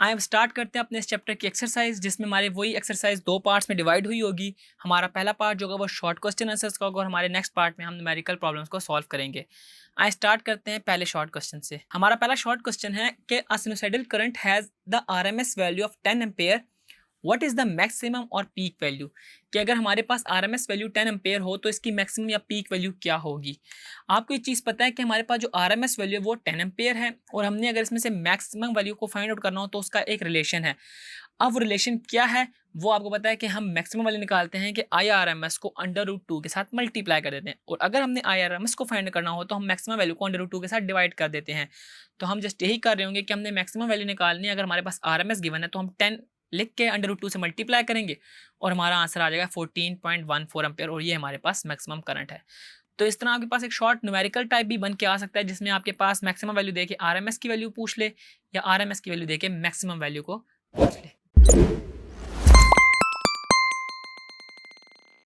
आइए स्टार्ट करते हैं अपने इस चैप्टर की एक्सरसाइज, जिसमें हमारे वही एक्सरसाइज दो पार्ट्स में डिवाइड हुई होगी। हमारा पहला पार्ट जो होगा वो शॉर्ट क्वेश्चन आंसर्स का होगा और हमारे नेक्स्ट पार्ट में हम न्यूमेरिकल प्रॉब्लम्स को सॉल्व करेंगे। आइए स्टार्ट करते हैं पहले शॉर्ट क्वेश्चन से। हमारा पहला शॉर्ट क्वेश्चन है कि a sinusoidal current has the RMS value of 10 ampere, what is the maximum और पीक वैल्यू। कि अगर हमारे पास आरएमएस वैल्यू 10 एम्पेयर हो तो इसकी मैक्सिमम या पीक वैल्यू क्या होगी। आपको ये चीज़ पता है कि हमारे पास जो आरएमएस वैल्यू है वो 10 एम्पेयर है और हमने अगर इसमें से मैक्सिमम वैल्यू को फाइंड आउट करना हो तो उसका एक रिलेशन है। अब वो रिलेशन क्या है वो आपको पता है कि हम मैक्सिमम वैल्यू निकालते हैं कि आई आर एम एस को √2 के साथ मल्टीप्लाई कर देते हैं, और अगर हमने आई आर एम एस को फाइंड करना हो तो हम मैक्सिमम वैल्यू को √2 के साथ डिवाइड कर देते हैं। तो हम जस्ट यही कर रहे होंगे कि हमने मैक्सिमम वैल्यू निकालनी है। अगर हमारे पास आर एम एस गिवन है तो हम 10 लिख के √2 से मल्टीप्लाई करेंगे और हमारा आंसर आ जाएगा 14.14 एम्पेयर, और ये हमारे पास मैक्सिमम करंट है। तो इस तरह आपके पास एक शॉर्ट न्यूमेरिकल टाइप भी बन के आ सकता है, जिसमें आपके पास मैक्सिमम वैल्यू देके आरएमएस की वैल्यू पूछ ले या आरएमएस की वैल्यू देके मैक्सिमम वैल्यू को पूछ ले।